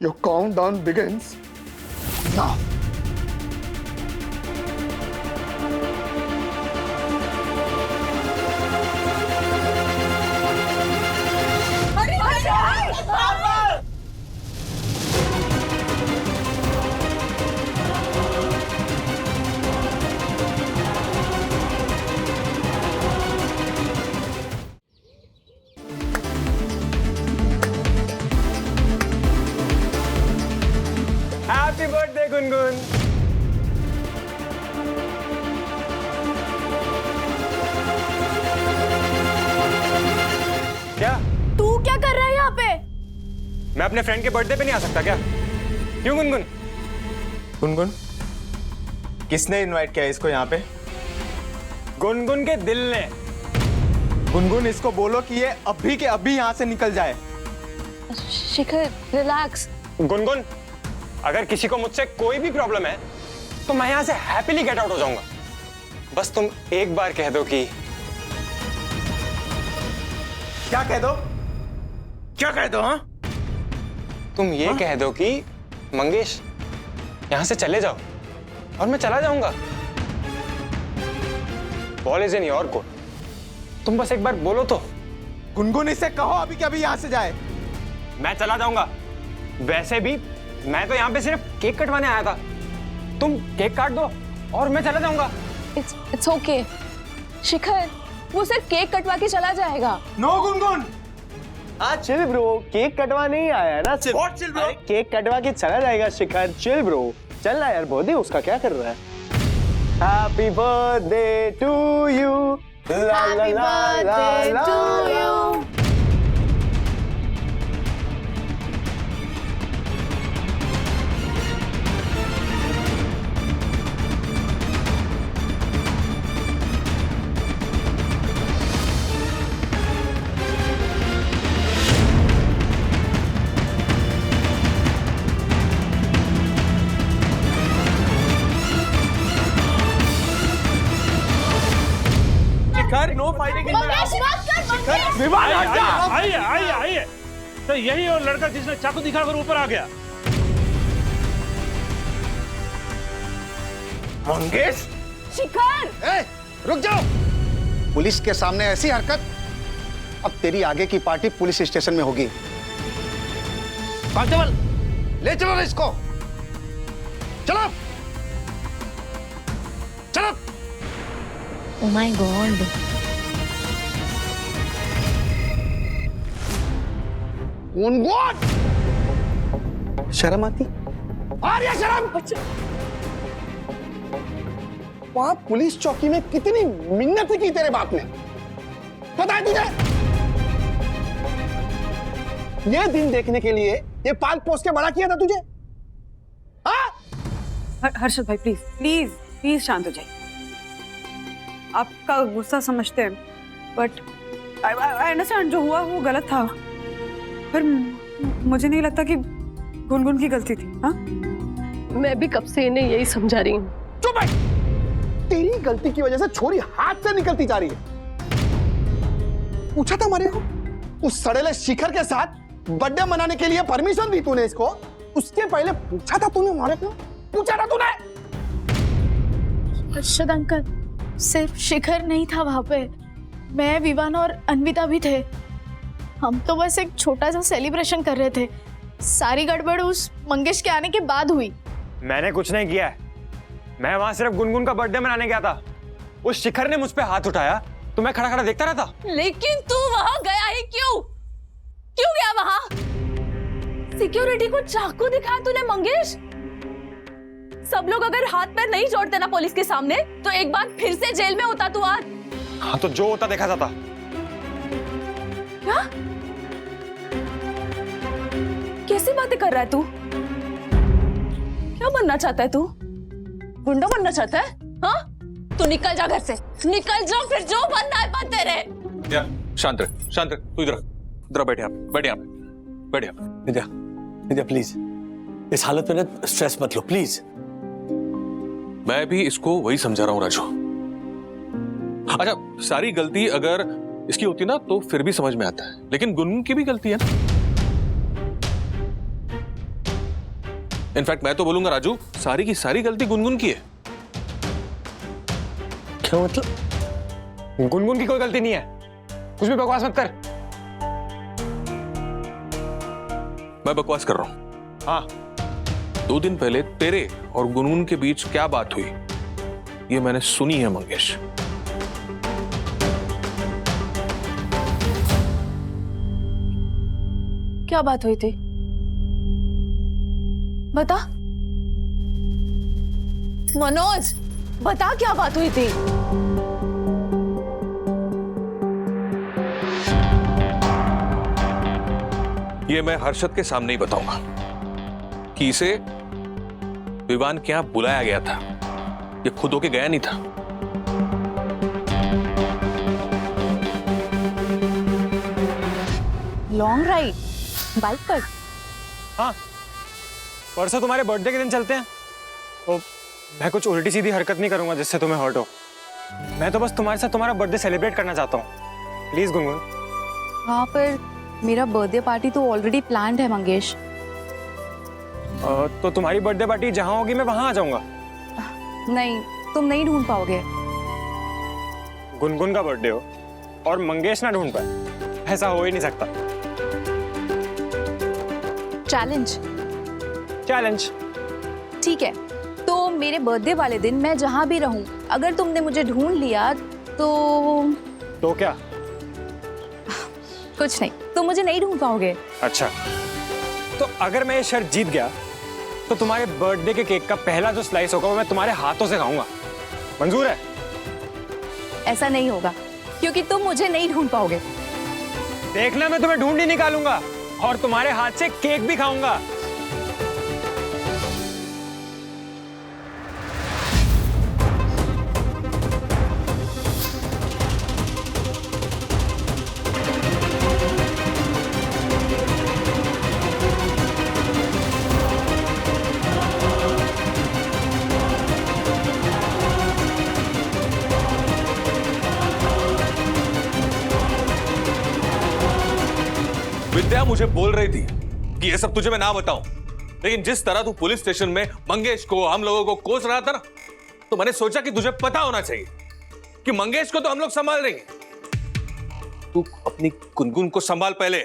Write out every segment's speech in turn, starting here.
Your countdown begins now. Happy birthday Gungun. क्या तू क्या कर रहा है यहाँ पे? मैं अपने फ्रेंड के बर्थडे पे नहीं आ सकता क्या? क्यों गुनगुन? गुनगुन, किसने इनवाइट किया इसको यहाँ पे? गुनगुन के दिल ने। गुनगुन, इसको बोलो कि ये अभी के अभी यहाँ से निकल जाए। शिखर रिलैक्स। गुनगुन, अगर किसी को मुझसे कोई भी प्रॉब्लम है तो मैं यहाँ से हैप्पीली गेट आउट हो जाऊंगा। बस तुम एक बार कह दो कि क्या कह दो? क्या कह दो? हाँ, तुम ये कह दो कि मंगेश यहाँ से चले जाओ और मैं चला जाऊंगा। Ball is in your court. तुम बस एक बार बोलो तो। गुनगुन, इसे कहो अभी के अभी यहाँ से जाए। मैं चला जाऊंगा। वैसे भी मैं तो यहाँ पे सिर्फ केक कटवाने आया था। तुम केक काट दो और मैं चला जाऊंगा। इट्स ओके शिखर, वो सिर्फ केक कटवा के चला जाएगा। नो गुनगुन, हाँ चिल ब्रो, केक कटवा नहीं आया है ना। What chill bro? केक कटवा के चला जाएगा शिखर। चिल ब्रो, चल ना यार, बर्थडे उसका, क्या कर रहा है? हैप्पी बर्थडे टू यू, ला ला ला ला ला। नो फाइटिंग इन आइए आइए आइए। तो यही और लड़का जिसने चाकू दिखाकर ऊपर आ गया। मंगेश। शिखर, रुक जाओ। पुलिस के सामने ऐसी हरकत, अब तेरी आगे की पार्टी पुलिस स्टेशन में होगी। कांस्टेबल, ले चलो इसको। चलो चलो। Oh my God. शर्म आती? आ रही है शर्म? वहां पुलिस चौकी में कितनी मिन्नत की तेरे बाप ने, पता है तुझे? ये दिन देखने के लिए ये पाल पोस के बड़ा किया था तुझे? हाँ? हर्षद भाई प्लीज प्लीज प्लीज शांत हो जाइए। आपका गुस्सा समझते हैं, बट आई अंडरस्टैंड, जो हुआ वो गलत था, पर मुझे नहीं लगता कि गुनगुन की गलती थी। हाँ, मैं भी कब से इन्हें यही समझा रही हूँ। चुप भाई, तेरी गलती की वजह से छोरी हाथ से निकलती जा रही है। पूछा था हमारे को, उस सड़ेले शिखर के साथ बर्थडे मनाने के लिए परमिशन दी तूने इसको? उसके पहले पूछा था तूने हमारे को? पूछा था तूने? हर्षद अंकल, सिर्फ शिखर नहीं था वहां पे, मैं, विवान और अन्विता भी थे। हम तो बस एक छोटा सा सेलिब्रेशन कर रहे थे। सारी गड़बड़ उस मंगेश के आने के बाद हुई। मैंने कुछ नहीं किया है। मैं वहां सिर्फ गुनगुन का बर्थडे मनाने गया था। उस शिखर ने मुझ पे हाथ उठाया तो मैं खड़ा खड़ा देखता रहता। लेकिन तू वहां गया ही क्यों? क्यों गया वहां? सिक्योरिटी को चाकू दिखाया तूने मंगेश? सब लोग अगर हाथ पैर नहीं जोड़ते ना पुलिस के सामने, तो एक बार फिर से जेल में होता तू आज। हाँ, तो जो होता देखा जाता। क्या? कैसी बातें कर रहा है तू? क्या बनना चाहता है तू? गुंडा बनना चाहता है? हाँ? तू निकल जा घर से, निकल जा, फिर जो बनना है बनते रहे। या शांत रहे, शांत रहे। तू इधर बैठे आप, बैठे आप, बैठे आप। नित्या, नित्या प्लीज, इस हालत में ना स्ट्रेस मत लो प्लीज। मैं भी इसको वही समझा रहा हूं राजू। अच्छा, सारी गलती अगर इसकी होती ना तो फिर भी समझ में आता है, लेकिन गुनगुन की भी गलती है ना। इनफैक्ट मैं तो बोलूंगा राजू, सारी की सारी गलती गुनगुन की है। क्या मतलब? गुनगुन की कोई गलती नहीं है, कुछ भी बकवास मत कर। मैं बकवास कर रहा हूं। हाँ, 2 दिन पहले तेरे और गुनगुन के बीच क्या बात हुई ये मैंने सुनी है मंगेश। क्या बात हुई थी? बता मनोज, बता क्या बात हुई थी? ये मैं हर्षद के सामने ही बताऊंगा कि इसे विवान के यहां बुलाया गया था, ये खुद होके गया नहीं था। लॉन्ग राइड बाइक पर? हाँ, परसों तुम्हारे बर्थडे के दिन चलते हैं। तो मैं कुछ उल्टी सीधी हरकत नहीं करूंगा जिससे तुम्हें हर्ट हो। मैं तो बस तुम्हारे साथ तुम्हारा बर्थडे सेलिब्रेट करना चाहता हूँ। प्लीज गुनगुन। हाँ, पर मेरा बर्थडे पार्टी तो ऑलरेडी प्लान्ड है मंगेश। तो तुम्हारी बर्थडे पार्टी जहां होगी मैं वहां आ जाऊंगा। नहीं, तुम नहीं ढूंढ पाओगे। गुनगुन का बर्थडे हो और मंगेश ना ढूंढ पाए, ऐसा हो ही नहीं सकता। चैलेंज? चैलेंज। ठीक है, तो मेरे बर्थडे वाले दिन मैं जहां भी रहूं, अगर तुमने मुझे ढूंढ लिया तो क्या? कुछ नहीं, तुम मुझे नहीं ढूंढ पाओगे। अच्छा, तो अगर मैं ये शर्त जीत गया तो तुम्हारे बर्थडे के केक का पहला जो स्लाइस होगा वो मैं तुम्हारे हाथों से खाऊंगा। मंजूर है? ऐसा नहीं होगा, क्योंकि तुम मुझे नहीं ढूंढ पाओगे। देखना, मैं तुम्हें ढूंढ ही निकालूंगा और तुम्हारे हाथ से केक भी खाऊंगा। विद्या मुझे बोल रही थी कि ये सब तुझे मैं ना बताऊं, लेकिन जिस तरह तू पुलिस स्टेशन में मंगेश को, हम लोगों को कोस रहा था ना, तो मैंने सोचा कि तुझे पता होना चाहिए कि मंगेश को तो हम लोग संभाल रहे हैं। तू अपनी गुनगुन को संभाल पहले।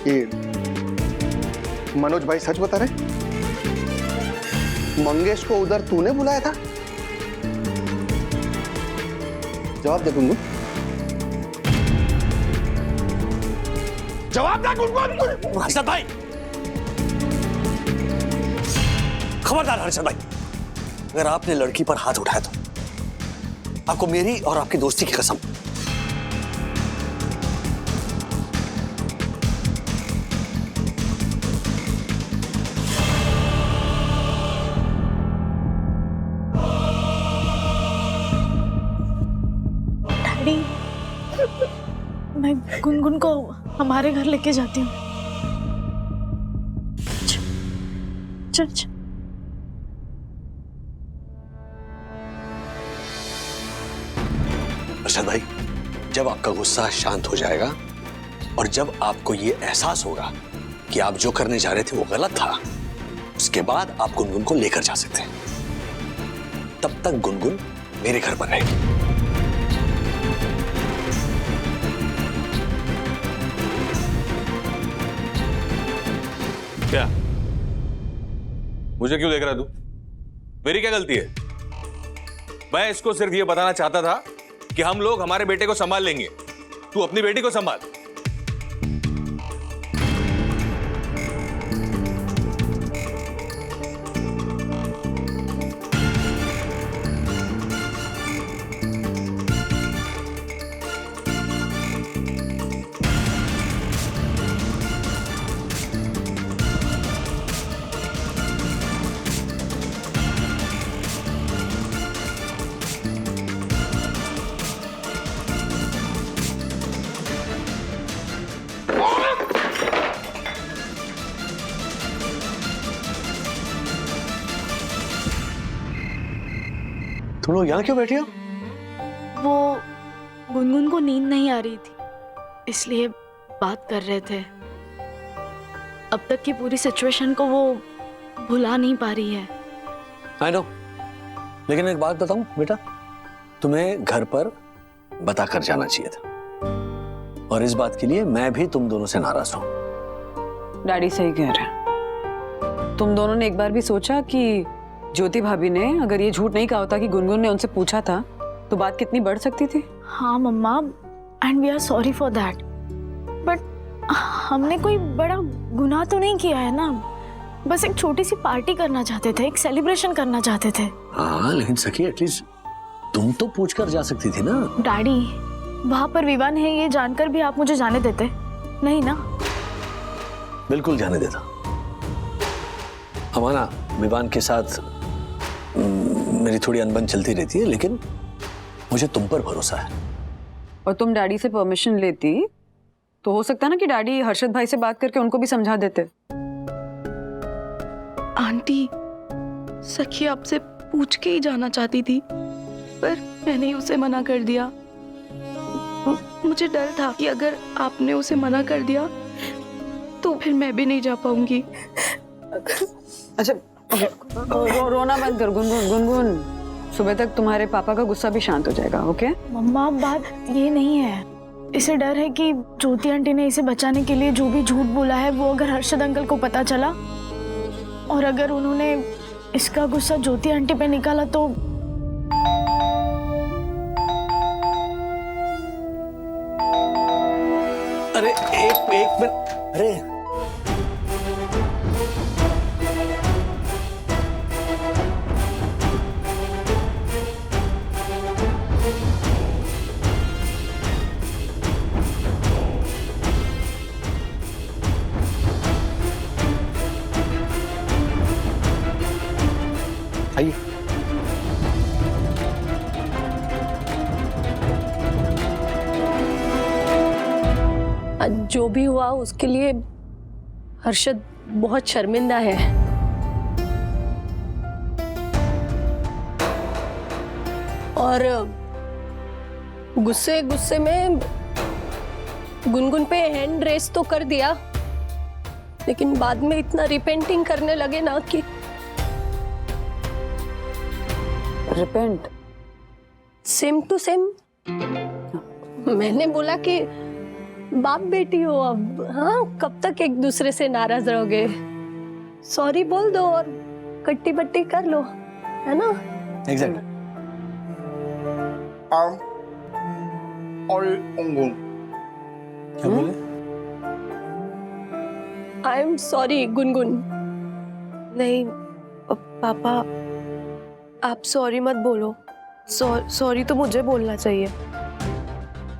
ये मनोज भाई सच बता रहे? मंगेश को उधर तूने बुलाया था? जवाब दे गुनगुन, जवाब दे गुनगुन। हर्षद भाई, खबरदार हर्षद भाई, अगर आपने लड़की पर हाथ उठाया तो आपको मेरी और आपकी दोस्ती की कसम। मैं गुनगुन को हमारे घर लेके जाती हूँ। चल। हर्षद भाई, जब आपका गुस्सा शांत हो जाएगा और जब आपको ये एहसास होगा कि आप जो करने जा रहे थे वो गलत था, उसके बाद आप गुनगुन को लेकर जा सकते हैं। तब तक गुनगुन मेरे घर पर रहेगी। क्या मुझे क्यों देख रहा तू? मेरी क्या गलती है? मैं इसको सिर्फ ये बताना चाहता था कि हम लोग हमारे बेटे को संभाल लेंगे, तू अपनी बेटी को संभाल। तुम लोग यहाँ क्यों बैठे हो? वो गुनगुन को नींद नहीं आ रही थी, इसलिए बात कर रहे थे। अब तक की पूरी सिचुएशन को वो भुला नहीं पा रही है। आई नो, लेकिन एक बात बताऊं बेटा, तुम्हें घर पर बता कर जाना चाहिए था, और इस बात के लिए मैं भी तुम दोनों से नाराज हूं। डैडी सही कह रहे हैं। तुम दोनों ने एक बार भी सोचा कि ज्योति भाभी ने अगर ये झूठ नहीं कहा होता कि गुनगुन ने उनसे पूछा था, तो बात कितनी बढ़ सकती थी? हाँ मम्मा, and we are sorry for that, but हमने कोई बड़ा गुनाह तो नहीं किया है ना। बस एक छोटी सी पार्टी करना चाहते थे, एक सेलिब्रेशन करना चाहते थे। हाँ, लेकिन सखी एटलीस्ट तुम तो पूछ कर जा सकती थी ना। डैडी, वहां पर विवान है ये जानकर भी आप मुझे जाने देते नहीं ना? बिल्कुल जाने देता। हमारा विवान के साथ मेरी थोड़ी अनबन चलती रहती है, लेकिन मुझे तुम पर भरोसा है। और तुम डैडी से परमिशन लेती तो हो सकता है ना कि डैडी हर्षद भाई से बात करके उनको भी समझा देते। आंटी, सखी आपसे पूछ के ही जाना चाहती थी, पर मैंने ही उसे मना कर दिया। मुझे डर था कि अगर आपने उसे मना कर दिया तो फिर मैं भी नहीं जा पाऊंगी। अच्छा, रोना बंद कर गुनगुन। गुनगुन, सुबह तक तुम्हारे पापा का गुस्सा भी शांत हो जाएगा, ओके? मम्मा, बात ये नहीं है। इसे डर है कि ज्योति आंटी ने इसे बचाने के लिए जो भी झूठ बोला है वो अगर हर्षद अंकल को पता चला, और अगर उन्होंने इसका गुस्सा ज्योति आंटी पे निकाला तो अरे एक मिनट, अरे आइए। जो भी हुआ उसके लिए हर्षद बहुत शर्मिंदा है। और गुस्से गुस्से में गुनगुन पे हैंड रेस तो कर दिया, लेकिन बाद में इतना रिपेंटिंग करने लगे ना कि रिपेंट सेम टू सेम। मैंने बोला कि बाप बेटी हो अब, हाँ, कब तक एक दूसरे से नाराज रहोगे? सॉरी बोल दो और कट्टी बट्टी कर लो, है ना? एग्जैक्टली। क्या बोले? I am sorry Gungun. नहीं पापा, आप सॉरी मत बोलो। सॉरी तो मुझे बोलना चाहिए,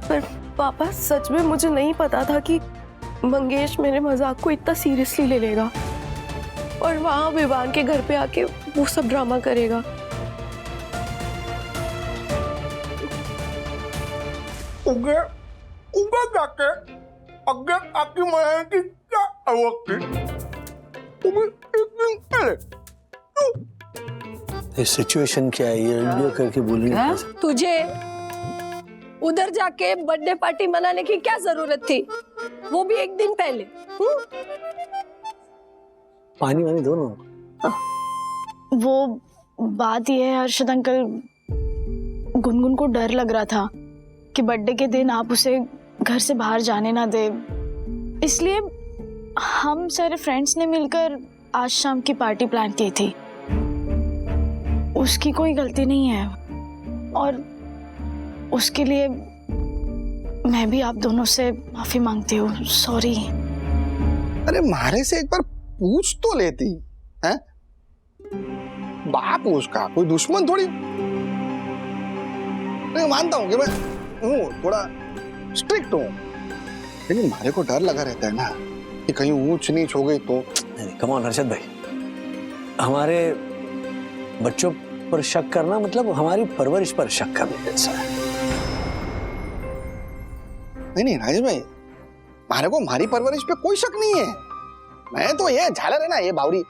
पर पापा सच में मुझे नहीं पता था कि मंगेश मेरे मजाक को इतना सीरियसली ले लेगा और वहां विवान के घर पे आके वो सब ड्रामा करेगा। जाके अगर आपकी मनाने की क्या आवश्यकता ये सिचुएशन क्या है? ये वीडियो करके बोली तुझे उधर जाके बर्थडे पार्टी मनाने की क्या जरूरत थी, वो भी एक दिन पहले? पानी वानी दो ना। वो बात ये है हर्षद अंकल, गुनगुन को डर लग रहा था कि बर्थडे के दिन आप उसे घर से बाहर जाने ना दे, इसलिए हम सारे फ्रेंड्स ने मिलकर आज शाम की पार्टी प्लान की थी। उसकी कोई गलती नहीं है और उसके लिए मैं भी आप दोनों से माफी मांगती हूँ। सॉरी। अरे मारे से एक बार पूछ तो लेती है, बाप उसका कोई दुश्मन थोड़ी। मैं मानता हूँ कि मैं हूँ थोड़ा स्ट्रिक्ट हूँ, लेकिन मारे को डर लगा रहता है ना कि कहीं ऊंच नीच हो गई तो। कम ऑन हर्षद भाई, हमारे बच्चों पर शक करना मतलब हमारी परवरिश पर शक करने जैसा है। नहीं राजेश भाई, मारे को हमारी परवरिश पे कोई शक नहीं है। मैं तो ये झालर है ना, ये बावरी।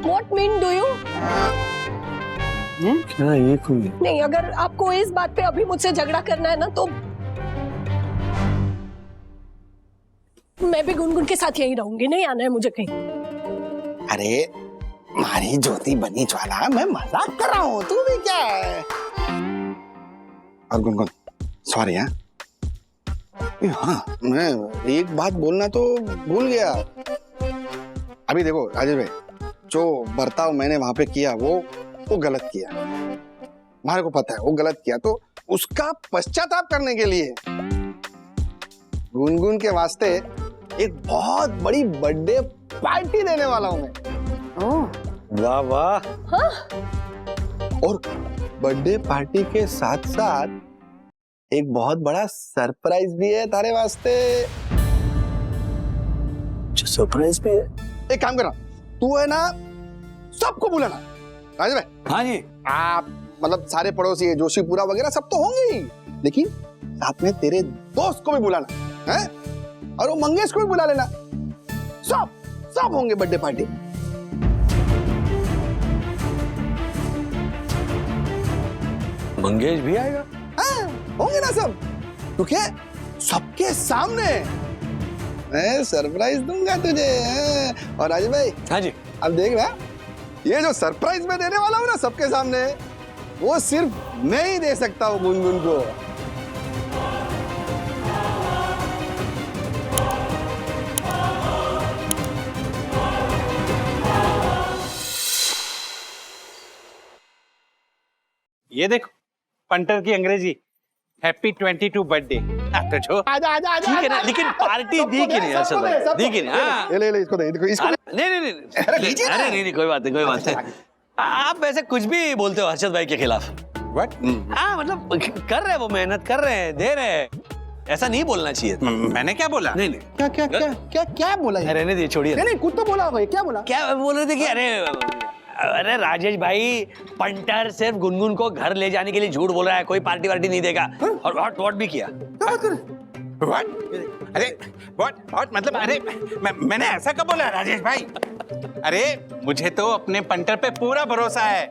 What mean do you? क्या ये कोई नहीं, अगर आपको इस बात पे अभी मुझसे झगड़ा करना है ना तो मैं भी गुनगुन के साथ यहीं रहूंगी, नहीं आना है मुझे कहीं। अरे मारी ज्योति बनी ज्वाला, मैं मजाक कर रहा हूँ, तू भी क्या है। और गुनगुन सॉरी। हाँ मैं एक बात बोलना तो भूल गया। अभी देखो राजेश भाई, जो बर्ताव मैंने वहां पे किया वो गलत किया, हमारे को पता है वो गलत किया, तो उसका पश्चाताप करने के लिए गुनगुन के वास्ते एक बहुत बड़ी बर्थडे पार्टी देने वाला हूं मैं। वाह वाह। हाँ? और बर्थडे पार्टी के साथ साथ एक बहुत बड़ा सरप्राइज भी है तारे वास्ते। सरप्राइज भी है? एक काम करना, तू है ना सबको बुलाना। राजेश भाई, हाँ जी। आप मतलब सारे पड़ोसी जोशीपुरा वगैरह सब तो होंगे ही, लेकिन साथ में तेरे दोस्त को भी बुलाना है, और वो मंगेश को भी बुला लेना। सब होंगे बर्थडे पार्टी। मंगेश भी आएगा? हाँ, होंगे ना सब, तो क्या सबके सामने मैं सरप्राइज दूंगा तुझे। और राजेश भाई, हाँ जी। अब देख ना, ये जो सरप्राइज मैं देने वाला हूँ ना सबके सामने, वो सिर्फ मैं ही दे सकता हूँ गुनगुन को। ये देखो पंटर की अंग्रेजी, हैप्पी 22 बर्थडे। तो जो आजा आजा आजा, ठीक है ना, लेकिन पार्टी दी कि नहीं असल में? दी कि नहीं? हाँ। ले इसको दे, देखो इसको। नहीं, अरे नहीं, कोई बात नहीं। आप वैसे कुछ भी बोलते हो हर्षद भाई के खिलाफ। व्हाट? हाँ मतलब कर रहे हैं, वो मेहनत कर रहे हैं, दे रहे हैं, ऐसा नहीं बोलना चाहिए। मैंने क्या बोला? नहीं। क्या बोला ये? रहने दीजिए, छोड़िए। नहीं कुछ तो बोला भाई, क्या बोला? क्या बोल रहे थे कि अरे राजेश भाई, पंटर सिर्फ गुनगुन को घर ले जाने के लिए झूठ बोल रहा है, कोई पार्टी वार्टी नहीं देगा। और व्हाट भी किया। व्हाट? अरे व्हाट मतलब? अरे मैंने ऐसा कब बोला राजेश भाई? अरे मुझे तो अपने पंटर पे पूरा भरोसा है,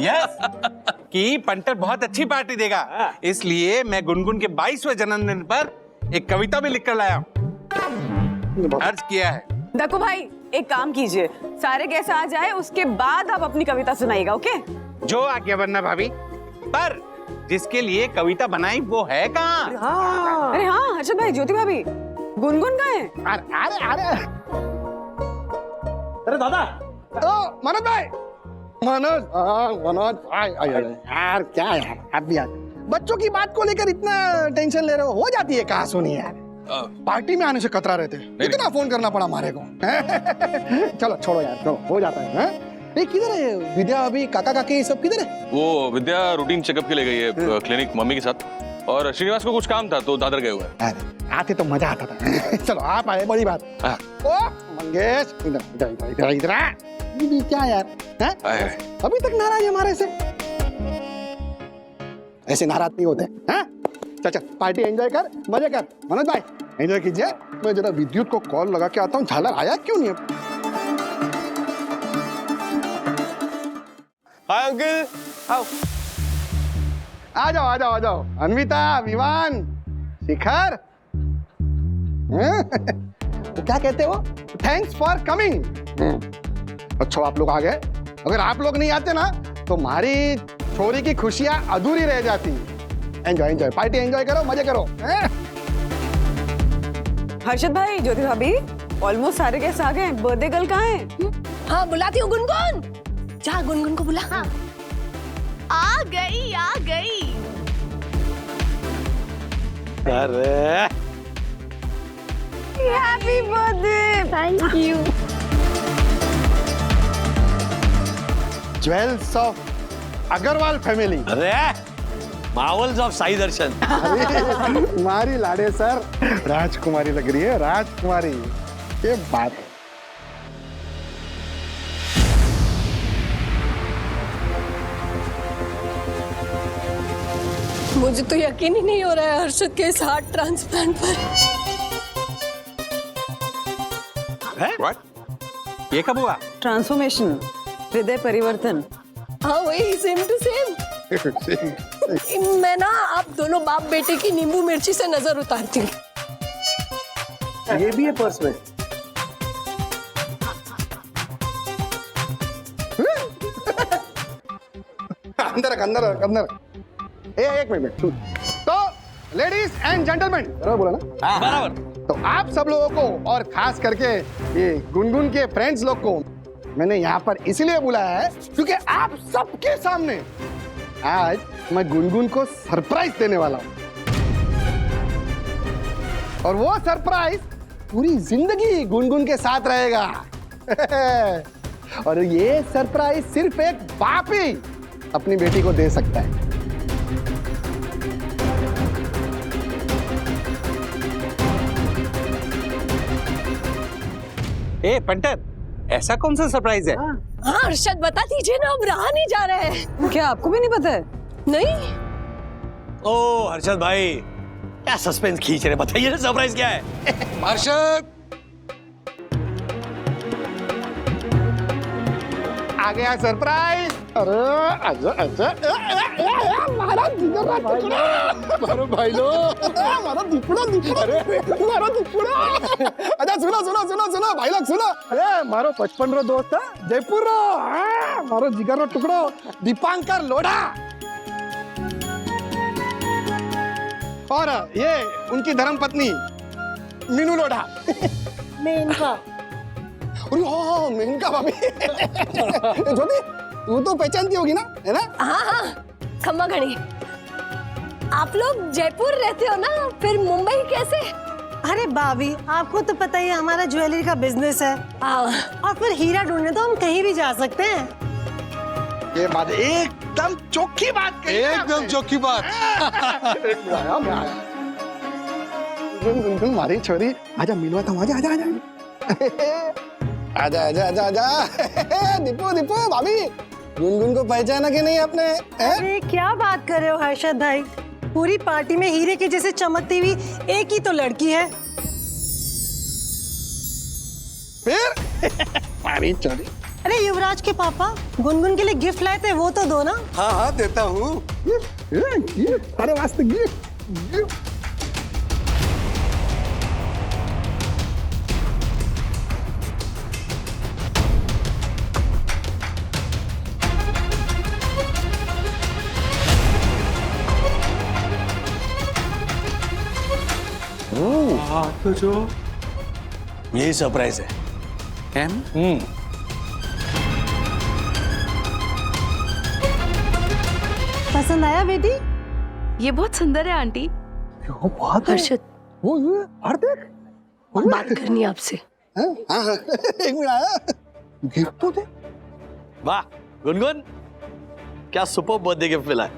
यस, कि पंटर बहुत अच्छी पार्टी देगा। इसलिए मैं गुनगुन के 22वें जन्मदिन पर एक कविता भी लिख कर लाया हूं, अर्ज किया है। देखो भाई, एक काम कीजिए, सारे गेस्ट आ जाए, उसके बाद आप अपनी कविता सुनाइएगा, ओके? जो आज्ञा बनना भाभी, पर जिसके लिए कविता बनाई वो है कहाँ? अरे हाँ हर्षद भाई, ज्योति भाभी, गुनगुन कहाँ है? अरे दादा, तो मनोज भाई, मनोज यार, क्या यार आप भी यार बच्चों की बात को लेकर इतना टेंशन ले रहे हो जाती है कहाँ सुनी यार। पार्टी में आने से कतरा रहे थे, इतना फोन करना पड़ा हमारे को। चलो छोड़ो यार, चलो हो जाता है। किधर है विद्या, अभी काका काकी सब किधर है? वो विद्या रूटीन चेकअप के लिए गई है क्लिनिक मम्मी के साथ, और श्रीनिवास को कुछ काम था तो दादर गए हुए हैं। आते तो मजा आता था। चलो आप आए, बड़ी बात। ओ मंगेश, इधर क्या यार है? अभी तक नाराज है हमारे से? ऐसे नाराज नहीं होते हैं? चल पार्टी एंजॉय कर, मजे कर। मनोज भाई एंजॉय कीजिए, मैं जरा विद्युत को कॉल लगा के आता हूँ, झालर आया क्यों नहीं? हाय अंकल, आओ। आ जाओ अन्विता, विवान, शिखर। तो क्या कहते हो? Thanks for coming. अच्छा आप लोग आ गए, अगर आप लोग नहीं आते ना तो हमारी छोरी की खुशियां अधूरी रह जाती। एंजॉय पार्टी एंजॉय करो, मजे करो। हर्षद भाई, ज्योति भाभी, ऑलमोस्ट सारे गेस्ट आ गए। बर्थडे गर्ल कहाँ है? हाँ बुलाती हूँ गुनगुन, जा गुनगुन को बुला। हाँ आ गई। अरे happy birthday. Thank you. Jewels of Agrawal family. अरे मावल्स ऑफ साई दर्शन। तुम्हारी लाडे सर राजकुमारी लग रही है, राजकुमारी। ये बात है। मुझे तो यकीन ही नहीं हो रहा है हर्षद के इस हार्ट ट्रांसप्लांट पर। व्हाट? ये कब हुआ? ट्रांसफॉर्मेशन, हृदय परिवर्तन। हाँ वही सेम टू सेम। मैं ना आप दोनों बाप बेटे की नींबू मिर्ची से नजर उतारती हूँ। ये भी है पर्स में। अंदर रख, अंदर रख, अंदर रख। एक मिनट। तो लेडीज एंड जेंटलमैन, बराबर बोला ना? बराबर। तो आप सब लोगों को और खास करके ये गुनगुन के फ्रेंड्स लोग को मैंने यहाँ पर इसलिए बुलाया है क्योंकि आप सबके सामने आज मैं गुनगुन को सरप्राइज देने वाला हूँ। और वो सरप्राइज पूरी जिंदगी गुनगुन के साथ रहेगा। और ये सरप्राइज सिर्फ एक बाप ही अपनी बेटी को दे सकता है। ए पंटर, ऐसा कौन सा सरप्राइज है? हाँ अरशद बता दीजिए ना, अब रहा नहीं जा रहा है। क्या आपको भी नहीं पता है? नहीं ओ हर्षद भाई, क्या सस्पेंस खींच रहे, बताइए ना सरप्राइज क्या है? हर्षद आ गया सरप्राइज। अरे आजा आजा, हमारा जिगर का टुकड़ा, मारो भाई लो, हमारा दिपड़ा दिपड़ा, अरे मारो दिपड़ा। अच्छा सुनो भाई लोग सुनो, अरे मारो 55 रो दोस्त है जयपुर रो, मारो जिगर रो टुकड़ो दीपांकर लोढ़ा। और ये उनकी धर्मपत्नी मीनू लोढ़ा। मेनका। अरे हाँ मेनका भाभी। ज्योति तू तो पहचानती होगी ना, है ना? हाँ खम्मा घड़ी। आप लोग जयपुर रहते हो ना, फिर मुंबई कैसे? अरे भाभी, आपको तो पता ही है हमारा ज्वेलरी का बिजनेस है। और फिर हीरा ढूंढने तो हम कहीं भी जा सकते हैं। ये बात एकदम चौकी बात कही, एकदम चौकी बात। मैं आया। मारी छोरी, आजा मिलवा था, आजा आजा आजा आजा आजा आजा आजा। दीपू भाभी, गुनगुन को पहचाना कि नहीं आपने? अरे क्या बात कर रहे हो हर्षद भाई, पूरी पार्टी में हीरे के जैसे चमकती हुई एक ही तो लड़की है। फिर मारी छोरी। अरे युवराज के पापा गुनगुन के लिए गिफ्ट लाए थे, वो तो दो ना। हाँ देता हूँ। अरे वास्ते गिफ्ट। तो जो यही सरप्राइज है। पसंद आया बेटी? ये बहुत सुंदर है आंटी। हर्षद वो और देख, बात करनी है आपसे। एक मिनट आया, गिफ्ट तो दे। वाह गुनगुन, क्या सुपर बर्थडे गिफ्ट मिला है।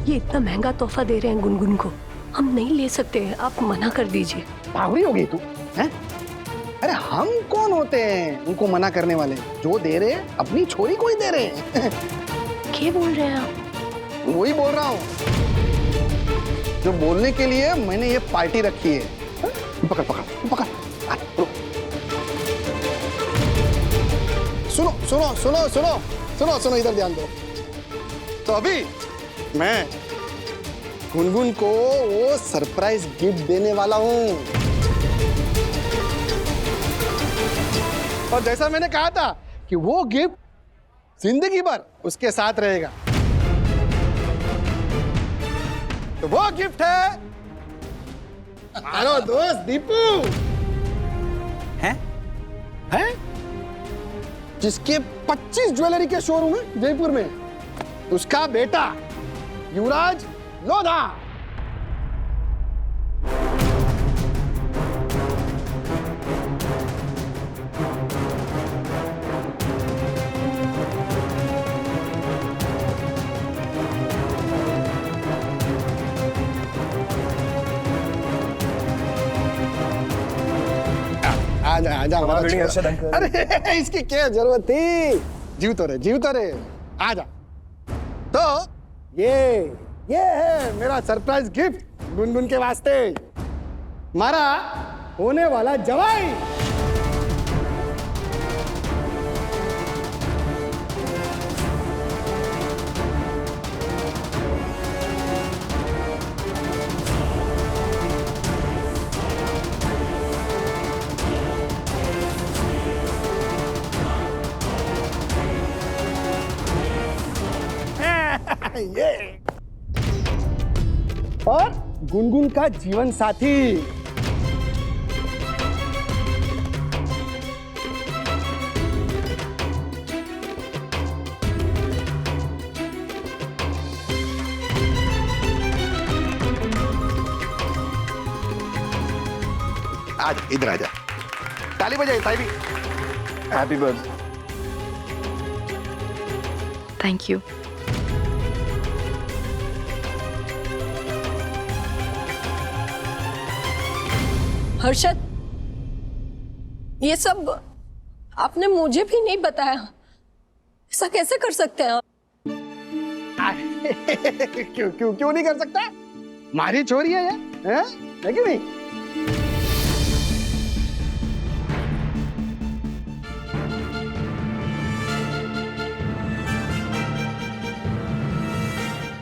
ये इतना महंगा तोहफा दे रहे हैं गुनगुन को, हम नहीं ले सकते हैं, आप मना कर दीजिए। पागल हो गई तू हैं? अरे हम कौन होते हैं उनको मना करने वाले? जो दे रहे हैं अपनी छोरी को ही दे रहे हैं। क्या बोल रहे हैं आप? वही बोल रहा हूँ जो बोलने के लिए मैंने ये पार्टी रखी है। पकड़ पकड़ पकड़। सुनो सुनो सुनो सुनो सुनो सुनो, इधर ध्यान दो। तो अभी मैं गुनगुन को वो सरप्राइज गिफ्ट देने वाला हूं। और जैसा मैंने कहा था कि वो गिफ्ट जिंदगी भर उसके साथ रहेगा, तो वो गिफ्ट है हमारा दोस्त दीपू हैं? है, जिसके 25 ज्वेलरी के शोरूम है जयपुर में, उसका बेटा युवराज लोधा। आजा आजा अरे इसकी क्या जरूरत थी, जीव तो रहे आजा। तो ये है मेरा सरप्राइज गिफ्ट गुनगुन के वास्ते, हमारा होने वाला जवाई। ये और गुनगुन का जीवन साथी। आज इधर आजा, ताली बजाई ताली। Happy birthday. Thank you. Harshad, ये सब आपने मुझे भी नहीं बताया। ऐसा कैसे कर सकते हैं आप? क्यों क्यों क्यों नहीं कर सकता? मारी चोरी है ये, है कि नहीं?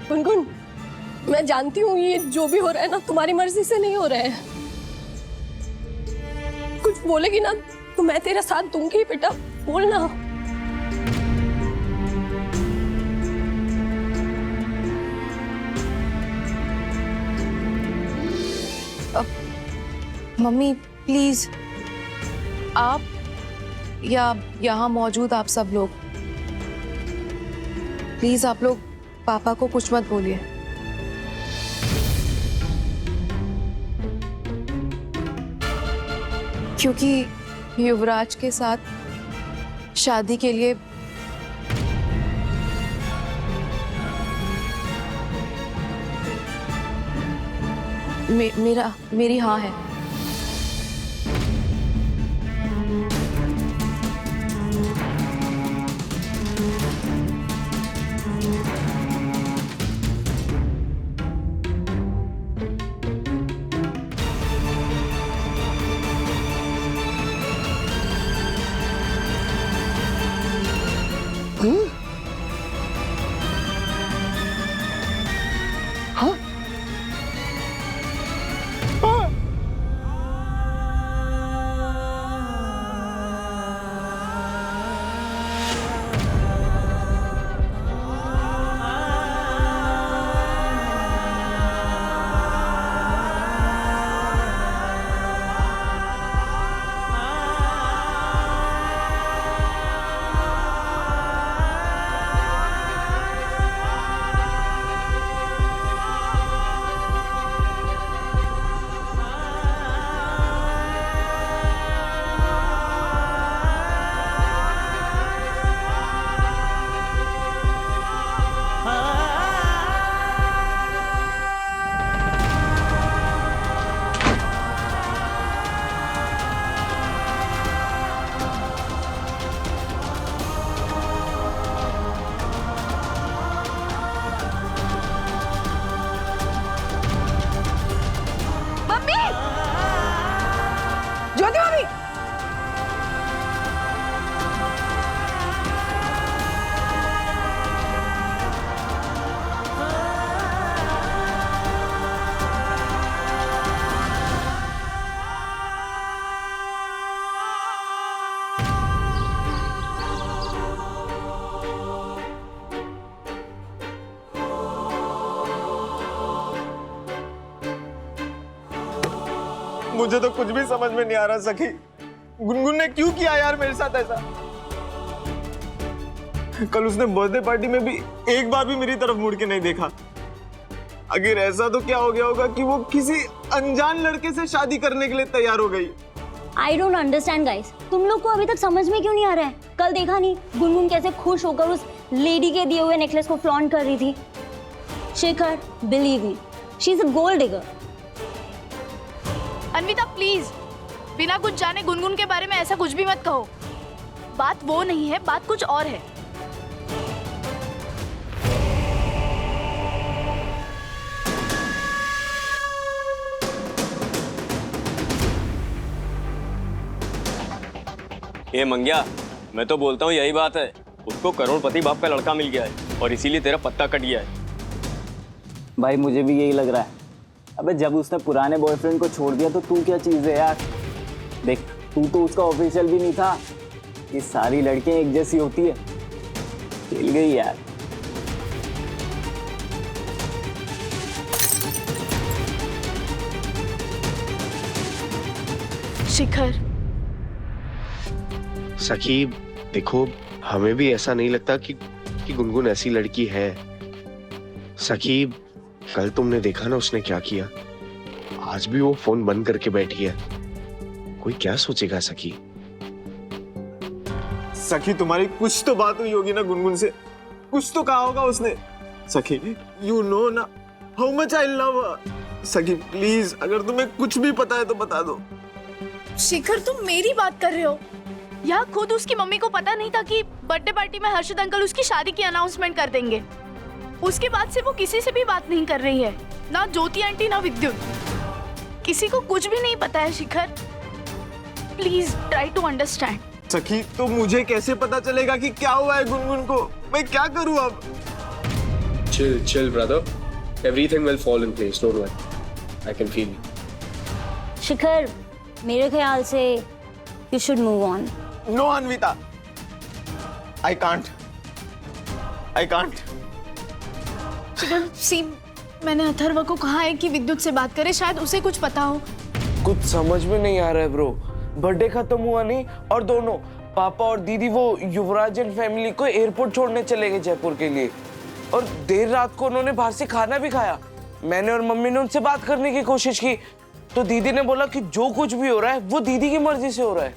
गुनगुन, मैं जानती हूँ ये जो भी हो रहा है ना तुम्हारी मर्जी से नहीं हो रहा है। कुछ बोलेगी ना तो मैं तेरा साथ दूंगी बेटा, बोलना। मम्मी प्लीज, आप या यहाँ मौजूद आप सब लोग, प्लीज आप लोग पापा को कुछ मत बोलिए। क्योंकि युवराज के साथ शादी के लिए मेरी हाँ है। हाँ? मुझे तो कुछ भी समझ में नहीं आ रहा सखी, गुनगुन ने क्यों किया यार मेरे साथ ऐसा? कल उसने बर्थडे पार्टी में भी एक बार भी मेरी तरफ मुड़ के नहीं देखा। अगर ऐसा तो क्या हो गया होगा कि वो किसी अनजान लड़के से शादी करने के लिए तैयार हो गई। I don't understand guys, तुम लोग को अभी तक समझ में क्यों नहीं आ रहा है? कल देखा नहीं गुनगुन कैसे खुश होकर उस लेडी के दिए हुए नेकलेस को फ्लॉन्ट कर रही थी। Shekhar, believe me, she is a gold digger. Anvita please, बिना कुछ जाने गुनगुन के बारे में ऐसा कुछ भी मत कहो। बात वो नहीं है, बात कुछ और है। ये मंग्या, मैं तो बोलता हूँ यही बात है। उसको करोड़पति बाप का लड़का मिल गया है और इसीलिए तेरा पत्ता कट गया है। भाई मुझे भी यही लग रहा है। अबे जब उसने पुराने बॉयफ्रेंड को छोड़ दिया तो तू क्या चीज़ है यार? देख, तू तो उसका ऑफिशियल भी नहीं था। ये सारी लड़कियां एक जैसी होती है। खेल गई यार। शिखर। सखी देखो, हमें भी ऐसा नहीं लगता कि गुनगुन ऐसी लड़की है। सखी, कल तुमने देखा ना उसने क्या किया। आज भी वो फोन बंद करके बैठी है। कोई क्या सोचेगा सखी? सखी तुम्हारी कुछ तो बात हुई होगी ना गुनगुन से, कुछ तो कहा होगा उसने। सखी यू नो ना हाउ मच आई लव हर। सखी प्लीज, अगर तुम्हें कुछ भी पता है तो बता दो। शिखर तुम मेरी बात कर रहे हो? यहाँ खुद उसकी मम्मी को पता नहीं था कि बर्थडे पार्टी में हर्षद अंकल उसकी शादी की अनाउंसमेंट कर देंगे। उसके बाद से वो किसी से भी बात नहीं कर रही है, ना ज्योति आंटी ना विद्युत। किसी को कुछ भी नहीं पता है Shikhar. Please try to understand. सखी तो मुझे कैसे पता चलेगा कि क्या हुआ है गुनगुन को? मैं क्या करूं अब? Chill brother, everything will fall in place, don't worry, I can feel it. Shikhar, मेरे ख्याल से you should move on. No Anvita, I can't. Shikhar see, मैंने अथर्व को कहा है कि विद्युत से बात करे, शायद उसे कुछ पता हो। कुछ समझ में नहीं आ रहा है ब्रो। बर्थडे खत्म हुआ नहीं और दोनों पापा और दीदी वो युवराज एंड फैमिली को एयरपोर्ट छोड़ने चले गए जयपुर के लिए, और देर रात को उन्होंने बाहर से खाना भी खाया। मैंने और मम्मी ने उनसे बात करने की कोशिश की तो दीदी ने बोला कि जो कुछ भी हो रहा है वो दीदी की मर्जी से हो रहा है।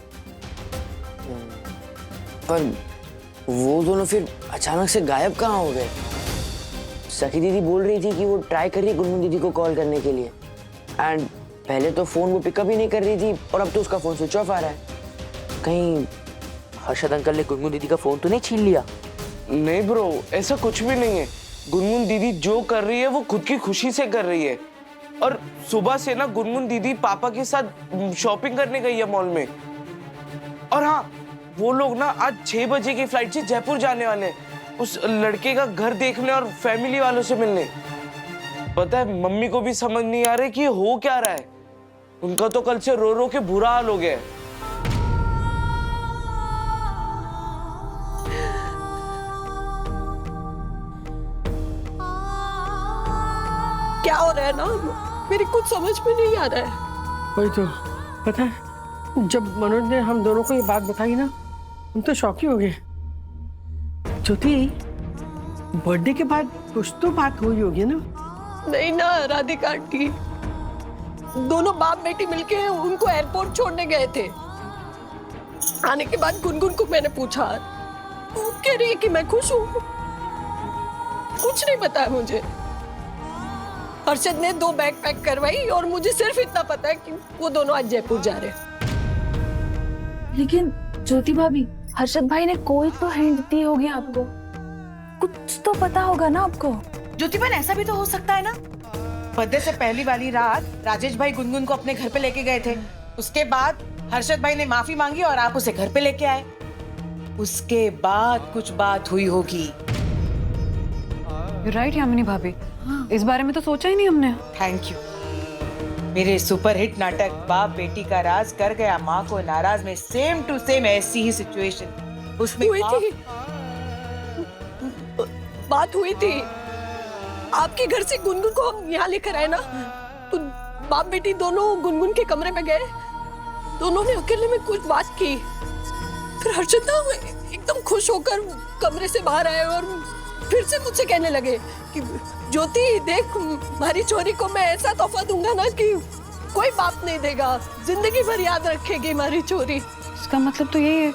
पर वो दोनों फिर अचानक से गायब कहाँ हो गए? सखी दीदी बोल रही थी कि वो ट्राई कर रही है गुनगुन दीदी को कॉल करने के लिए, एंड पहले तो फोन वो पिकअप ही नहीं कर रही थी और अब तो उसका फोन स्विच ऑफ आ रहा है। कहीं हर्षद अंकल ने गुनगुन दीदी का फोन तो नहीं छीन लिया? नहीं ब्रो, ऐसा कुछ भी नहीं है। गुनगुन दीदी जो कर रही है वो खुद की खुशी से कर रही है, और सुबह से ना गुनगुन दीदी पापा के साथ शॉपिंग करने गई है मॉल में। और हाँ, वो लोग ना आज 6 बजे की फ्लाइट से जयपुर जाने वाले हैं, उस लड़के का घर देखने और फैमिली वालों से मिलने। पता है, मम्मी को भी समझ नहीं आ रहा कि हो क्या रहा है। उनका तो कल से रो रो के बुरा हाल हो गया है। क्या हो रहा है ना, मेरी कुछ समझ में नहीं आ रहा है। वही तो, पता है जब मनोज ने हम दोनों को ये बात बताई ना, हम तो शॉक ही हो गए। ज्योति, बर्थडे के बाद कुछ तो बात हुई होगी ना? नहीं ना राधिका आंटी, दोनों बाप बेटी मिलके उनको एयरपोर्ट छोड़ने गए थे। आने के बाद गुनगुन को मैंने पूछा, वो कह रही है कि मैं खुश हूँ, कुछ नहीं पता है मुझे। हर्षद ने 2 बैग पैक करवाई और मुझे सिर्फ इतना पता है कि वो दोनों आज जयपुर जा रहे हैं। लेकिन ज्योति भाभी, हर्षद भाई ने कोई तो हिंट दी होगी आपको, कुछ तो पता होगा ना आपको। ज्योति बहन, ऐसा भी तो हो सकता है ना, बर्थडे से पहली वाली रात राजेश भाई गुनगुन को अपने घर पे लेके गए थे। उसके बाद हर्षद भाई ने माफी मांगी और आप उसे घर पे लेके आए। उसके बाद कुछ बात हुई होगी। राइट यामिनी भाभी, इस बारे में तो सोचा ही नहीं हमने। Thank you. मेरे सुपरहिट नाटक बाप बेटी का राज कर गया माँ को नाराज में सेम टू सेम ऐसी ही सिचुएशन उसमें हुई थी। बात हुई थी। आपके घर से गुनगुन को हम यहाँ लेकर आए ना, तो बाप बेटी दोनों गुनगुन के कमरे में गए। दोनों ने अकेले में कुछ बात की। फिर हर्षद ना एकदम खुश होकर कमरे से बाहर आए और फिर से मुझसे कहने लगे कि ज्योति देख, हमारी छोरी को मैं ऐसा तोहफा दूंगा ना कि कोई बाप नहीं देगा, जिंदगी भर याद रखेगी हमारी छोरी। इसका मतलब तो यही है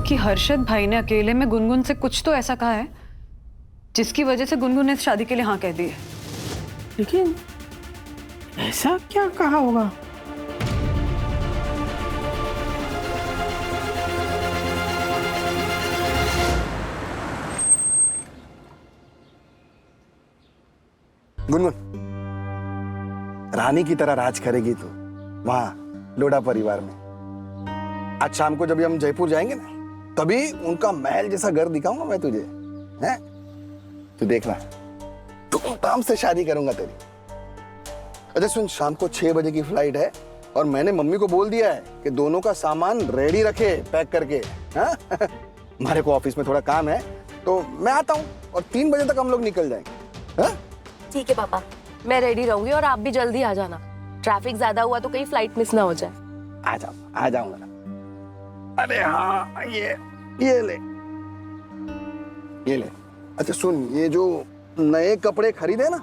कि हर्षद भाई ने अकेले में गुनगुन से कुछ तो ऐसा कहा है जिसकी वजह से गुनगुन ने इस शादी के लिए हाँ कह दी है। लेकिन ऐसा क्या कहा होगा? गुनगुन, रानी की तरह राज करेगी तू वहां लोढ़ा परिवार में। आज शाम को जब हम जयपुर जाएंगे ना, तभी उनका महल जैसा घर दिखाऊंगा मैं तुझे, हैं? तू देखना, धूमधाम से शादी करूंगा तेरी। अच्छा सुन, शाम को 6 बजे की फ्लाइट है और मैंने मम्मी को बोल दिया है कि दोनों का सामान रेडी रखे पैक करके। हाँ? हमारे को ऑफिस में थोड़ा काम है तो मैं आता हूँ और 3 बजे तक हम लोग निकल जाएंगे। हाँ? ठीक है पापा, मैं रेडी रहूंगी और आप भी जल्दी आ जाना। ट्रैफिक ज्यादा हुआ तो कहीं फ्लाइट मिस ना हो जाए। आ जाऊंगा। अरे हाँ, ये ले। अच्छा सुन, ये जो नए कपड़े खरीदे ना,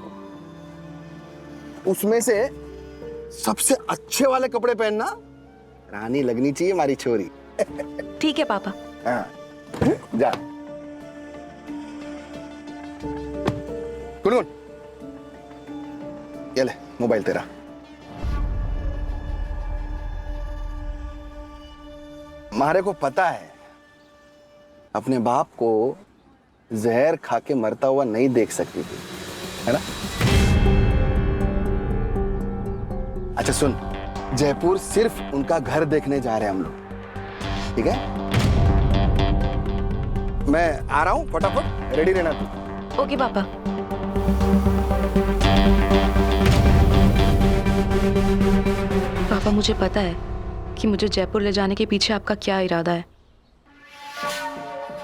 उसमें से सबसे अच्छे वाले कपड़े पहनना, रानी लगनी चाहिए हमारी छोरी। ठीक है पापा। हाँ, जा। गुनगुन, ये ले मोबाइल तेरा। मारे को पता है अपने बाप को जहर खा के मरता हुआ नहीं देख सकती थी, है ना? अच्छा सुन, जयपुर सिर्फ उनका घर देखने जा रहे हैं हम लोग, ठीक है? मैं आ रहा हूं, फटाफट रेडी रहना तू। ओके पापा। पापा मुझे पता है कि मुझे जयपुर ले जाने के पीछे आपका क्या इरादा है।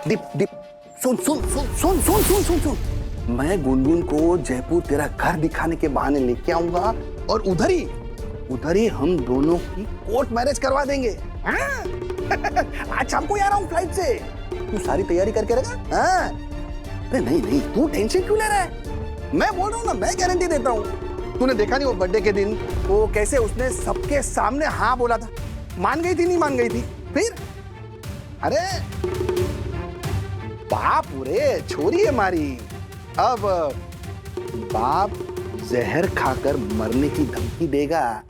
दीप सुन। मैं गुनगुन को जयपुर तेरा घर दिखाने के बहाने लेके आऊंगा और उधर ही हम दोनों की कोर्ट मैरिज करवा देंगे। हाँ? आज शाम को आ रहा हूँ फ्लाइट से, तू सारी तैयारी करके रखा। हाँ? अरे नहीं, तू टेंशन क्यों ले रहा है? मैं बोल रहा हूँ ना, मैं गारंटी देता हूँ। तूने देखा नहीं वो बर्थडे के दिन वो कैसे उसने सबके सामने हाँ बोला था? मान गई थी, नहीं मान गई थी? फिर अरे बाप रे, छोरी है हमारी। अब बाप जहर खाकर मरने की धमकी देगा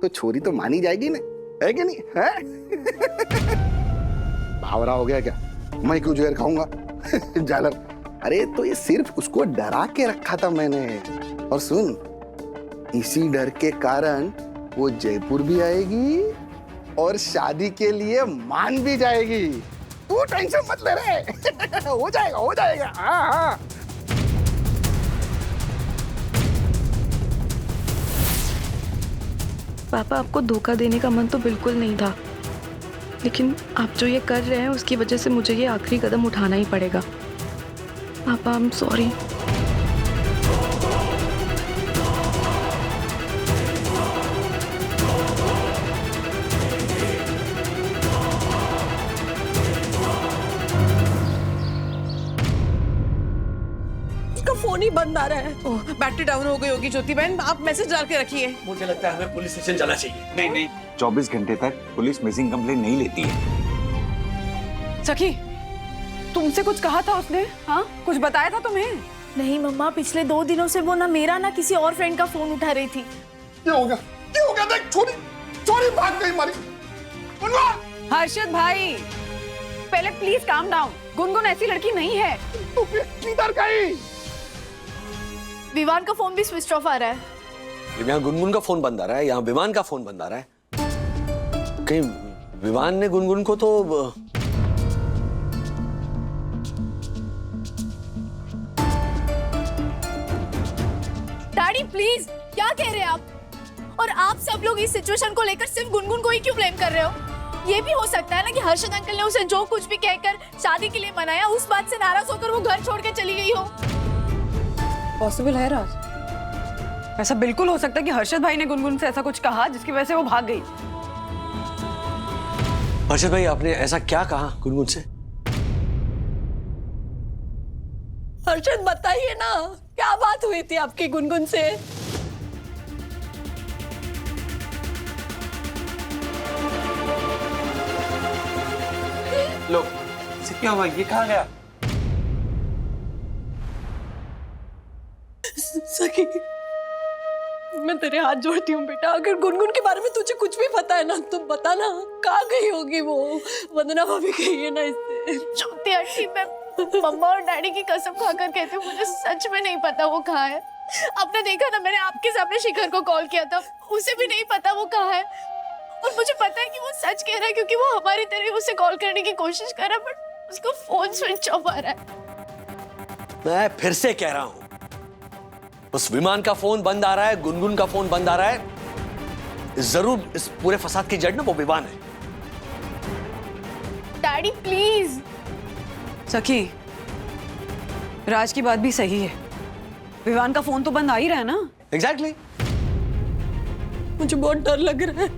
तो छोरी तो मानी जाएगी ना, है कि नहीं? है? बावरा हो गया क्या? मैं क्यों जहर खाऊंगा? जालर। अरे तो ये सिर्फ उसको डरा के रखा था मैंने। और सुन, इसी डर के कारण वो जयपुर भी आएगी और शादी के लिए मान भी जाएगी। तू टेंशन मत ले रे। हो जाएगा। हाँ। पापा आपको धोखा देने का मन तो बिल्कुल नहीं था, लेकिन आप जो ये कर रहे हैं उसकी वजह से मुझे ये आखिरी कदम उठाना ही पड़ेगा। पापा आई एम सॉरी। फोन ही बंद आ रहा है। ओह, बैटरी डाउन हो गई होगी ज्योति बहन, आप मैसेज डाल के रखिए। मुझे लगता है हमें पुलिस स्टेशन जाना चाहिए। नहीं, 24 घंटे तक पुलिस मिसिंग कंप्लेंट नहीं लेती है। सखी, तुमसे कुछ कहा था उसने? हाँ, कुछ बताया था तुम्हें? नहीं मम्मा, पिछले 2 दिनों से वो ना मेरा ना किसी और फ्रेंड का फोन उठा रही थी। क्या हो गया? देख, छोरी भाग गई हमारी। हर्षद भाई, पहले प्लीज काम डाउन। गुनगुन ऐसी लड़की नहीं है। तू किधर गई? विवान का फोन भी स्विच ऑफ आ रहा है। यहाँ गुनगुन का फोन बंद आ रहा है, यहाँ विवान का फोन बंद आ रहा है। कहीं विवान ने गुनगुन को तो डैडी प्लीज, क्या कह रहे हैं आप? और आप सब लोग इस सिचुएशन को लेकर सिर्फ गुनगुन को ही क्यों ब्लेम कर रहे हो? ये भी हो सकता है ना कि हर्षद अंकल ने उसे जो कुछ भी कहकर शादी के लिए मनाया, उस बात से नाराज होकर वो घर छोड़ के चली गई हो। पॉसिबल है राज, ऐसा बिल्कुल हो सकता है कि हर्षद भाई ने गुनगुन से ऐसा कुछ कहा जिसकी वजह से वो भाग गई। हर्षद भाई, आपने ऐसा क्या कहा गुनगुन से? हर्षद बताइए ना, क्या बात हुई थी आपकी गुनगुन से? लो, इसे क्या हुआ? ये कहाँ गया? सखी, मैं तेरे हाथ जोड़ती हूँ बेटा, अगर गुनगुन के बारे में तुझे कुछ भी पता है ना तो बता ना, कहाँ गई होगी वो? वंदना भाभी गई है ना इससे। छोटी आंटी, मैं मम्मा और डैडी की कसम खाकर कहती हूँ, मुझे सच में नहीं पता वो कहाँ है। आपने देखा ना, मैंने आपके सामने शिखर को कॉल किया था, उसे भी नहीं पता वो कहाँ है। और मुझे पता है कि वो सच कह रहा है, क्योंकि वो हमारी तरह उसे कॉल करने की कोशिश कर रहा है, बट उसको फोन स्विच ऑफ आ रहा है। मैं फिर से कह रहा हूं, उस विमान का फोन बंद आ रहा है, गुनगुन का फोन बंद आ रहा है। जरूर इस पूरे फसाद की जड़ ना वो विमान है। Daddy please. सखी, राज की बात भी सही है, विवान का फोन तो बंद आ ही रहा है ना। एग्जैक्टली। मुझे बहुत डर लग रहा है।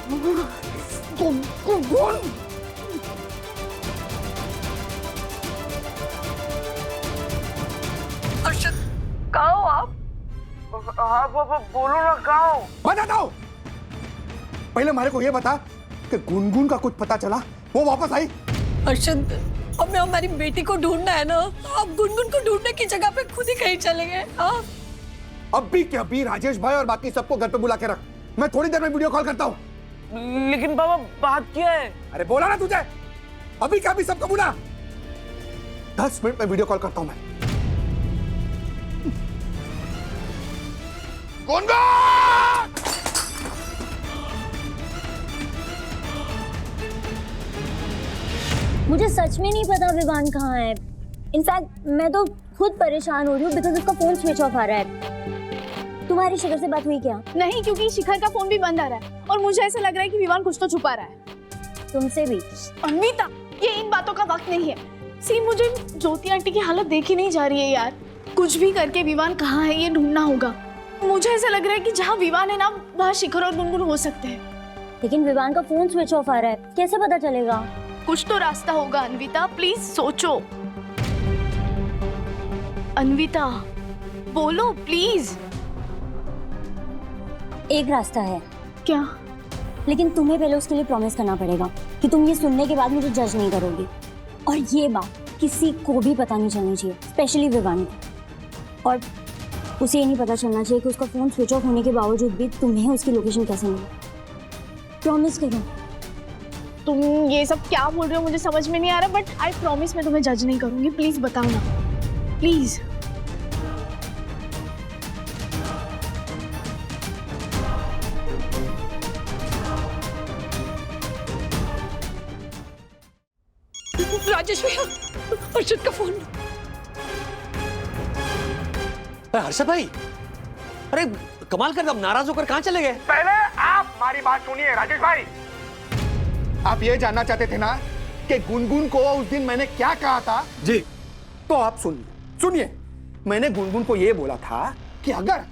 अर्शद, कहाँ हो आप? हाँ पापा, बोलो ना, कहाँ हो? बताता हूँ। पहले हमारे को ये बता कि गुनगुन का कुछ पता चला, वो वापस आई? अर्शद, हमें हमारी बेटी को ढूंढना है ना। आप गुनगुन को ढूंढने की जगह पे खुद ही कहीं चले गए। हाँ, अभी के अभी राजेश भाई और बाकी सबको घर पे बुला के रख। मैं थोड़ी देर में वीडियो कॉल करता हूँ। लेकिन पापा बात क्या है? अरे बोला ना तुझे, अभी का अभी सबको बुला। 10 मिनट में वीडियो कॉल करता हूँ मैं। गुनगुन! मुझे सच में नहीं पता विवान कहाँ है। इनफैक्ट मैं तो खुद परेशान हो रही हूँ बिकॉज उसका फोन स्विच ऑफ आ रहा है। तुम्हारी शिखर से बात हुई क्या? नहीं, क्योंकि शिखर का फोन भी बंद आ रहा है और मुझे ऐसा लग रहा है कि विवान कुछ तो छुपा रहा है। तुमसे भी? अन्विता, ये इन बातों का वक्त नहीं है। सी, मुझे ज्योति आंटी की हालत देखी नहीं जा रही है यार। कुछ भी करके विवान कहाँ है ये ढूंढना होगा। मुझे ऐसा लग रहा है कि जहाँ विवान है ना, वहाँ शिखर और गुनगुन हो सकते हैं। लेकिन विवान का फोन स्विच ऑफ आ रहा है, कैसे पता चलेगा? कुछ तो रास्ता होगा अन्विता, प्लीज सोचो। अन्विता, बोलो प्लीज। एक रास्ता है। क्या? लेकिन तुम्हें पहले उसके लिए प्रॉमिस करना पड़ेगा कि तुम ये सुनने के बाद मुझे जज नहीं करोगी। और ये बात किसी को भी पता नहीं चलनी चाहिए, स्पेशली विवान को। और उसे ये नहीं पता चलना चाहिए कि उसका फोन स्विच ऑफ होने के बावजूद भी तुम्हें उसकी लोकेशन कैसे मिली। प्रॉमिस करो। तुम ये सब क्या बोल रहे हो मुझे समझ में नहीं आ रहा, बट आई प्रॉमिस मैं तुम्हें जज नहीं करूंगी। प्लीज बताओ ना, प्लीज। राजेश भैया, अर्शद का फोन। हर्षद भाई, अरे कमाल कर, अब नाराज होकर कहाँ चले गए? पहले आप हमारी बात सुनिए राजेश भाई। आप ये जानना चाहते थे ना कि गुनगुन को उस दिन मैंने क्या कहा था? जी। तो आप सुनिए, मैंने गुनगुन को ये बोला था कि अगर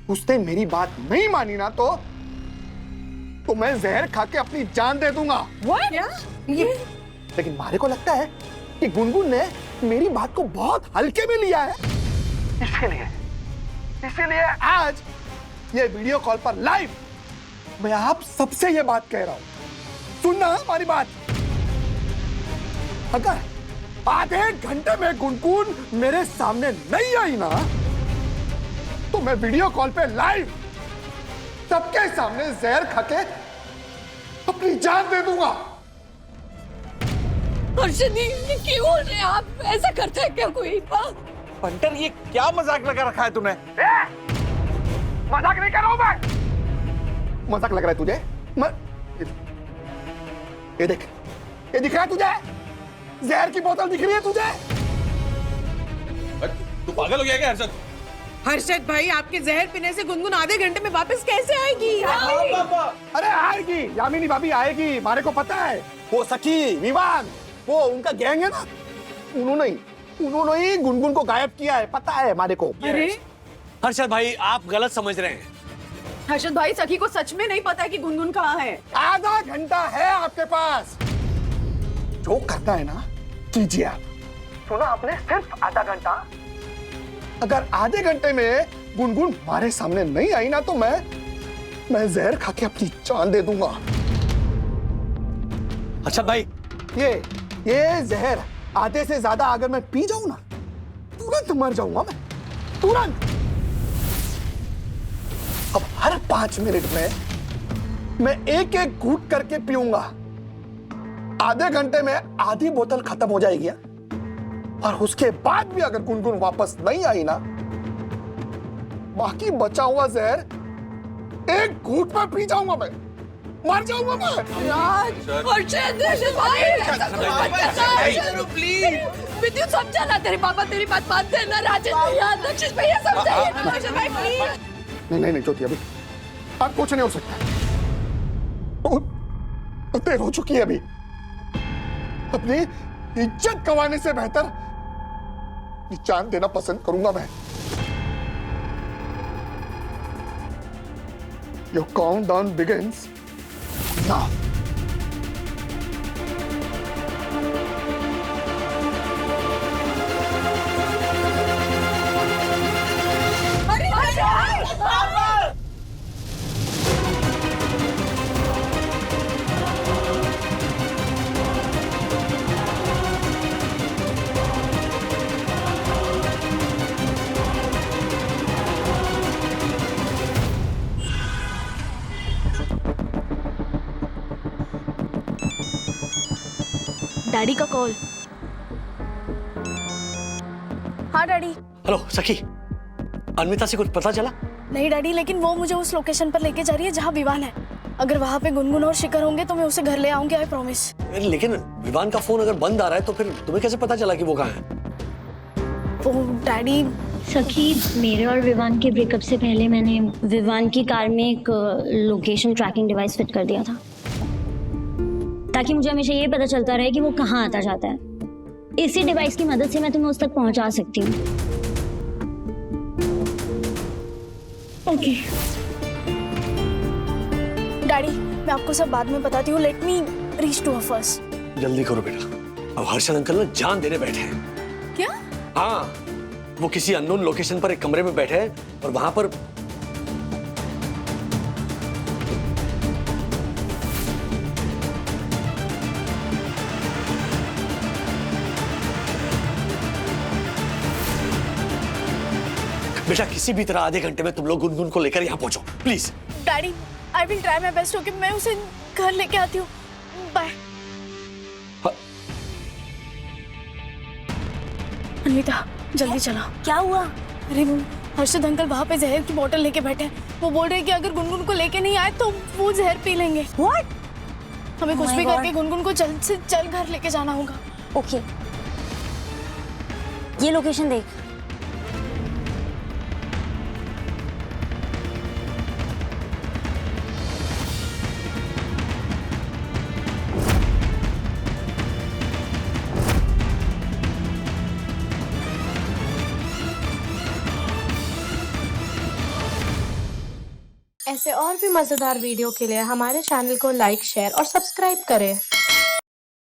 उसने मेरी बात नहीं मानी ना तो मैं जहर खा के अपनी जान दे दूंगा। लेकिन मारे को लगता है कि गुनगुन ने मेरी बात को बहुत हल्के में लिया है। इसीलिए आज ये वीडियो कॉल पर लाइव मैं आप सबसे ये बात कह रहा हूं, सुनना हमारी बात। अगर आधे घंटे में गुनगुन मेरे सामने नहीं आई ना तो मैं वीडियो कॉल पे लाइव सबके सामने जहर खा के अपनी जान दे दूंगा। अर्शद, ये क्यों बोल रहे हैं आप? ऐसा करता है क्या कोई? पंटर, ये क्या मजाक लगा रखा है तूने? मजाक नहीं कर रहा हूं मैं। मजाक लग रहा है तुझे? ये देख, ये दिख रहा है तुझे? जहर की बोतल दिख रही है तुझे? तू पागल हो गया क्या हर्षद? हर्षद भाई, आपके जहर पीने से गुनगुन आधे घंटे में वापस कैसे आएगी? अरे आएगी, यामिनी भाभी आएगी, हमारे को पता है। वो सखी, विवान, वो उनका गैंग है ना, उन्होंने ही गुनगुन को गायब किया है, पता है हमारे को। अरे हर्षद भाई, आप गलत समझ रहे हैं। हर्षद भाई, सखी को सच में नहीं पता है कि गुनगुन कहाँ है। आधा घंटा है आपके पास, जो करना है ना कीजिए आप। सुना आपने, सिर्फ आधा घंटा। अगर आधे घंटे में गुनगुन हमारे सामने नहीं आई ना तो मैं जहर खा के अपनी जान दे दूंगा। हर्षद भाई, ये जहर आधे से ज्यादा अगर मैं पी जाऊं ना, तुरंत मर जाऊंगा मैं, तुरंत। अब हर 5 मिनट में मैं एक एक घूंट करके पीऊंगा। आधे घंटे में आधी बोतल खत्म हो जाएगी। और उसके बाद भी अगर गुनगुन वापस नहीं आई ना, बाकी बचा हुआ जहर एक घूंट में पी जाऊंगा मैं, मर जाऊंगा मैं। प्लीज विद्युत, समझा ना, तेरे पापा तेरी बात मानते हैं ना। राजेश भैया, दक्षिश भैया, समझाइए ना हर्षद भाई, प्लीज। नहीं ज्योति, अभी अब कुछ नहीं हो सकता। तो देर हो चुकी है। अभी अपनी इज्जत गंवाने से बेहतर जान देना पसंद करूंगा मैं। Your countdown begins ना। डैडी का कॉल। हाँ डैडी। हेलो सखी, अन्विता से कुछ पता चला? नहीं डैडी, लेकिन वो मुझे उस लोकेशन पर लेके जा रही है जहाँ विवान है। अगर वहाँ पे गुनगुन और शिखर होंगे तो मैं उसे घर ले आऊंगी, आई प्रॉमिस। लेकिन विवान का फोन अगर बंद आ रहा है तो फिर तुम्हें कैसे पता चला कि वो कहाँ है? वो डैडी, सखी, मेरे और विवान के ब्रेकअप से पहले मैंने विवान की कार में एक लोकेशन ट्रैकिंग डिवाइस फिट कर दिया था, ताकि मुझे हमेशा ये पता चलता रहे कि वो कहाँ आता जाता है। इसी डिवाइस की मदद से मैं तुम्हें उस तक पहुंचा सकती हूँ। ओके डैडी, मैं आपको सब बाद में बताती हूँ। Let me reach to her first. जल्दी करो बेटा, अब हर्षद अंकल ना जान देने बैठे हैं। क्या? हाँ, वो किसी अननोन लोकेशन पर एक कमरे में बैठे हैं और वहां पर बेटा किसी भी तरह आधे घंटे में तुम लोग गुनगुन को लेकर यहाँ पहुंचो please. Daddy, I will try my best. Okay, मैं उसे घर लेके आती हूँ। बाय। अन्विता जल्दी चला। क्या हुआ? अरे वो हर्षद अंकल वहाँ पे जहर की बोतल लेके बैठे हैं। वो बोल रहे हैं कि अगर गुनगुन को लेके नहीं आए तो वो जहर पी लेंगे। What? हमें कुछ Oh my भी God. करके गुनगुन को जल्द से जल्द घर लेके जाना होगा। ओके, ये लोकेशन देख। ऐसे और भी मजेदार वीडियो के लिए हमारे चैनल को लाइक, शेयर और सब्सक्राइब करें।